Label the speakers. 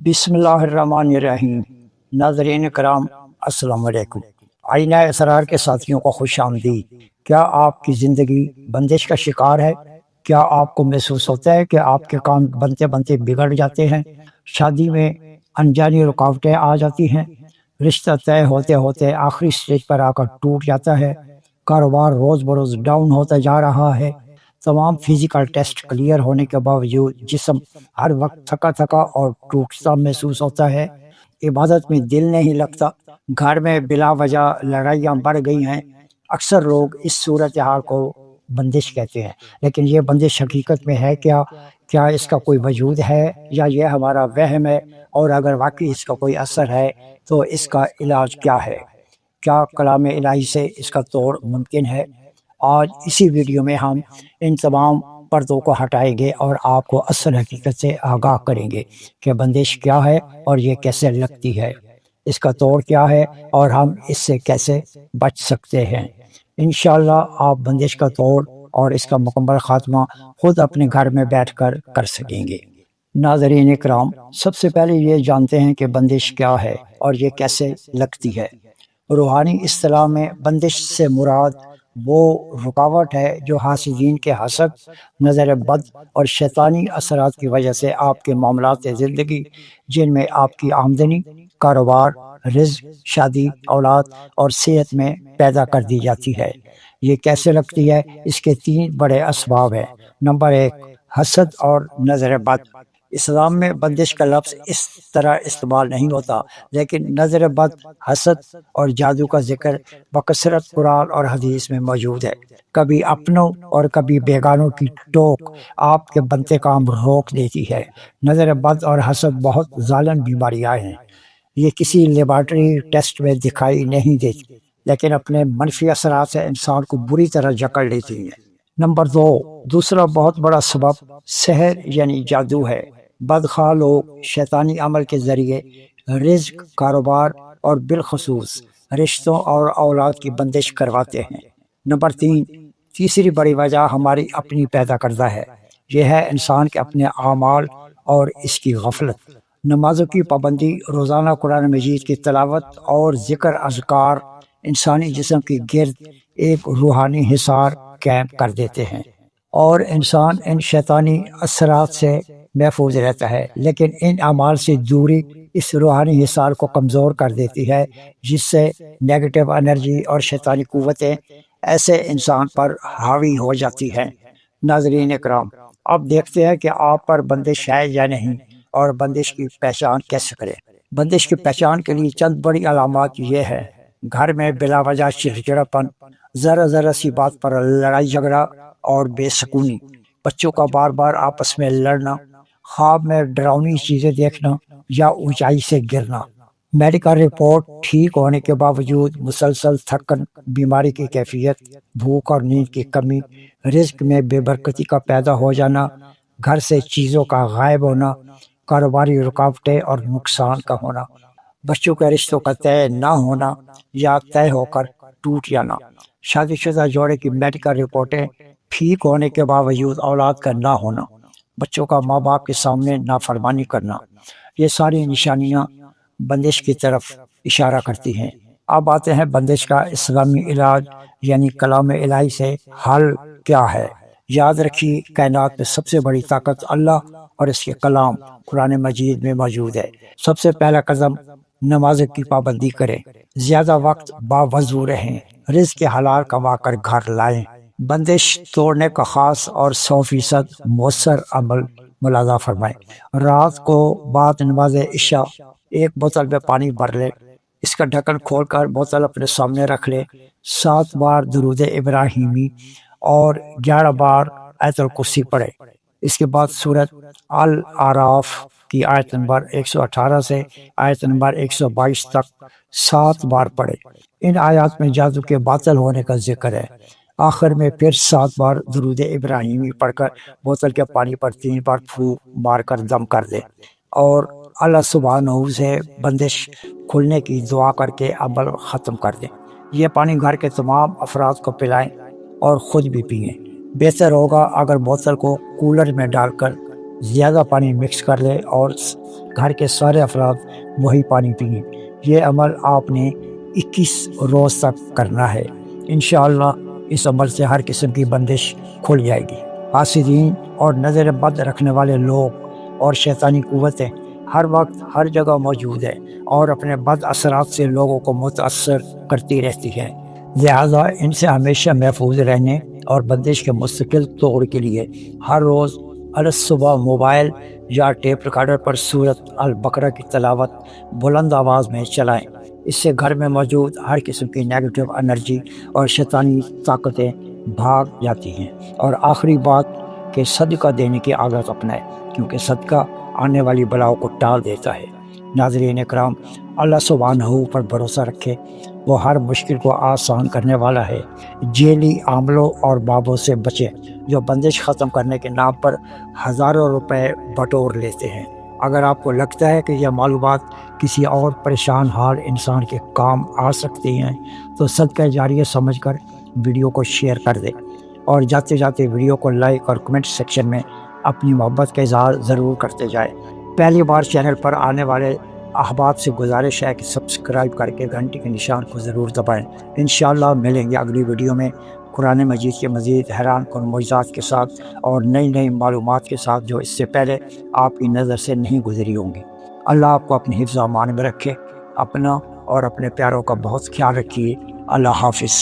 Speaker 1: بسم اللہ الرحمن الرحیم۔ ناظرین کرام السلام علیکم۔ آئینہ اسرار کے ساتھیوں کو خوش آمدید۔ کیا آپ کی زندگی بندش کا شکار ہے؟ کیا آپ کو محسوس ہوتا ہے کہ آپ کے کام بنتے بنتے بگڑ جاتے ہیں؟ شادی میں انجانی رکاوٹیں آ جاتی ہیں، رشتہ طے ہوتے ہوتے آخری سٹیج پر آ کر ٹوٹ جاتا ہے، کاروبار روز بروز ڈاؤن ہوتا جا رہا ہے، تمام فزیکل ٹیسٹ کلیئر ہونے کے باوجود جسم ہر وقت تھکا تھکا اور ٹوٹتا محسوس ہوتا ہے، عبادت میں دل نہیں لگتا، گھر میں بلا وجہ لڑائیاں بڑھ گئی ہیں۔ اکثر لوگ اس صورتحال کو بندش کہتے ہیں، لیکن یہ بندش حقیقت میں ہے کیا اس کا کوئی وجود ہے یا یہ ہمارا وہم ہے؟ اور اگر واقعی اس کا کوئی اثر ہے تو اس کا علاج کیا ہے؟ کیا کلام الہی سے اس کا توڑ ممکن ہے؟ آج اسی ویڈیو میں ہم ان تمام پردوں کو ہٹائیں گے اور آپ کو اصل حقیقت سے آگاہ کریں گے کہ بندش کیا ہے اور یہ کیسے لگتی ہے، اس کا توڑ کیا ہے اور ہم اس سے کیسے بچ سکتے ہیں۔ انشاءاللہ آپ بندش کا توڑ اور اس کا مکمل خاتمہ خود اپنے گھر میں بیٹھ کر سکیں گے۔ ناظرین اکرام، سب سے پہلے یہ جانتے ہیں کہ بندش کیا ہے اور یہ کیسے لگتی ہے۔ روحانی اصطلاح میں بندش سے مراد وہ رکاوٹ ہے جو حاسدین کے حسد، نظر بد اور شیطانی اثرات کی وجہ سے آپ کے معاملات زندگی، جن میں آپ کی آمدنی، کاروبار، رزق، شادی، اولاد اور صحت میں پیدا کر دی جاتی ہے۔ یہ کیسے لگتی ہے؟ اس کے 3 بڑے اسباب ہیں۔ نمبر 1، حسد اور نظر بد۔ اسلام میں بندش کا لفظ اس طرح استعمال نہیں ہوتا، لیکن نظر بد، حسد اور جادو کا ذکر بکثرت قرآن اور حدیث میں موجود ہے۔ کبھی اپنوں اور کبھی بیگانوں کی ٹوک آپ کے بنتے کام روک دیتی ہے۔ نظر بد اور حسد بہت ظالم بیماریاں ہیں۔ یہ کسی لیبارٹری ٹیسٹ میں دکھائی نہیں دیتی، لیکن اپنے منفی اثرات سے انسان کو بری طرح جکڑ لیتی ہیں۔ نمبر 2، دوسرا بہت بڑا سبب سحر یعنی جادو ہے۔ بدخواہ لوگ شیطانی عمل کے ذریعے رزق، کاروبار اور بالخصوص رشتوں اور اولاد کی بندش کرواتے ہیں۔ نمبر 3، تیسری بڑی وجہ ہماری اپنی پیدا کردہ ہے۔ یہ ہے انسان کے اپنے اعمال اور اس کی غفلت۔ نمازوں کی پابندی، روزانہ قرآن مجید کی تلاوت اور ذکر اذکار انسانی جسم کی گرد ایک روحانی حصار قائم کر دیتے ہیں اور انسان ان شیطانی اثرات سے محفوظ رہتا ہے، لیکن ان اعمال سے دوری اس روحانی حصار کو کمزور کر دیتی ہے، جس سے نیگیٹو انرجی اور شیطانی قوتیں ایسے انسان پر حاوی ہو جاتی ہیں۔ ناظرین اکرام، اب دیکھتے ہیں کہ آپ پر بندش ہے یا نہیں اور بندش کی پہچان کیسے کریں۔ بندش کی پہچان کے لیے چند بڑی علامات یہ ہے: گھر میں بلا وجہ چڑچڑاپن، ذرا سی بات پر لڑائی جھگڑا اور بے سکونی، بچوں کا بار بار آپس میں لڑنا، خواب میں ڈراؤنی چیزیں دیکھنا یا اونچائی سے گرنا، میڈیکل رپورٹ ٹھیک ہونے کے باوجود مسلسل تھکن، بیماری کی کیفیت، بھوک اور نیند کی کمی، رزق میں بے برکتی کا پیدا ہو جانا، گھر سے چیزوں کا غائب ہونا، کاروباری رکاوٹیں اور نقصان کا ہونا، بچوں کے رشتوں کا طے نہ ہونا یا طے ہو کر ٹوٹ جانا، شادی شدہ جوڑے کی میڈیکل رپورٹیں ٹھیک ہونے کے باوجود اولاد کا نہ ہونا، بچوں کا ماں باپ کے سامنے نافرمانی کرنا، یہ ساری نشانیاں بندش کی طرف اشارہ کرتی ہیں۔ اب آتے ہیں بندش کا اسلامی علاج یعنی کلام الہی سے حل کیا ہے۔ یاد رکھیے، کائنات میں سب سے بڑی طاقت اللہ اور اس کے کلام قرآن مجید میں موجود ہے۔ سب سے پہلا قدم نماز کی پابندی کریں، زیادہ وقت باوضو رہیں، رزق حلال کما کر گھر لائیں، بندش توڑنے کا خاص اور 100% مؤثر عمل ملاحظہ فرمائیں۔ رات کو بعد نماز عشاء 1 بوتل میں پانی بھر لیں، اس کا ڈھکن کھول کر بوتل اپنے سامنے رکھ لیں، 7 بار درود ابراہیمی اور 11 بار آیت الکرسی پڑھیں۔ اس کے بعد سورۃ الاعراف کی آیت نمبر 118 سے آیت نمبر 122 تک 7 بار پڑھیں۔ ان آیات میں جادو کے باطل ہونے کا ذکر ہے۔ آخر میں پھر 7 بار درود ابراہیمی پڑھ کر بوتل کے پانی پر 3 بار پھونک مار کر دم کر دیں اور اللہ سبحانہ سے بندش کھلنے کی دعا کر کے عمل ختم کر دیں۔ یہ پانی گھر کے تمام افراد کو پلائیں اور خود بھی پئیں۔ بہتر ہوگا اگر بوتل کو کولر میں ڈال کر زیادہ پانی مکس کر لیں اور گھر کے سارے افراد وہی پانی پئیں۔ یہ عمل آپ نے 21 روز تک کرنا ہے۔ انشاءاللہ اس عمل سے ہر قسم کی بندش کھل جائے گی۔ حاسدین اور نظر بد رکھنے والے لوگ اور شیطانی قوتیں ہر وقت ہر جگہ موجود ہیں اور اپنے بد اثرات سے لوگوں کو متاثر کرتی رہتی ہیں، لہذا ان سے ہمیشہ محفوظ رہنے اور بندش کے مستقل توڑ کے لیے ہر روز صبح موبائل یا ٹیپ ریکارڈر پر سورۃ البقرہ کی تلاوت بلند آواز میں چلائیں۔ اس سے گھر میں موجود ہر قسم کی نیگیٹو انرجی اور شیطانی طاقتیں بھاگ جاتی ہیں۔ اور آخری بات کہ صدقہ دینے کی عادت اپنائیں، کیونکہ صدقہ آنے والی بلاؤں کو ٹال دیتا ہے۔ ناظرین اکرام، اللہ سبحانہ پر بھروسہ رکھے، وہ ہر مشکل کو آسان کرنے والا ہے۔ جیلی عاملوں اور بابوں سے بچیں جو بندش ختم کرنے کے نام پر ہزاروں روپے بٹور لیتے ہیں۔ اگر آپ کو لگتا ہے کہ یہ معلومات کسی اور پریشان حال انسان کے کام آ سکتی ہیں تو صدقہ جاریہ سمجھ کر ویڈیو کو شیئر کر دیں، اور جاتے جاتے ویڈیو کو لائک اور کمنٹ سیکشن میں اپنی محبت کا اظہار ضرور کرتے جائیں۔ پہلی بار چینل پر آنے والے احباب سے گزارش ہے کہ سبسکرائب کر کے گھنٹی کے نشان کو ضرور دبائیں۔ انشاءاللہ ملیں گے اگلی ویڈیو میں قرآن مجید کے مزید حیران کن معجزات کے ساتھ اور نئی معلومات کے ساتھ جو اس سے پہلے آپ کی نظر سے نہیں گزری ہوں گی۔ اللہ آپ کو اپنی حفظ و امان میں رکھے۔ اپنا اور اپنے پیاروں کا بہت خیال رکھیے۔ اللہ حافظ۔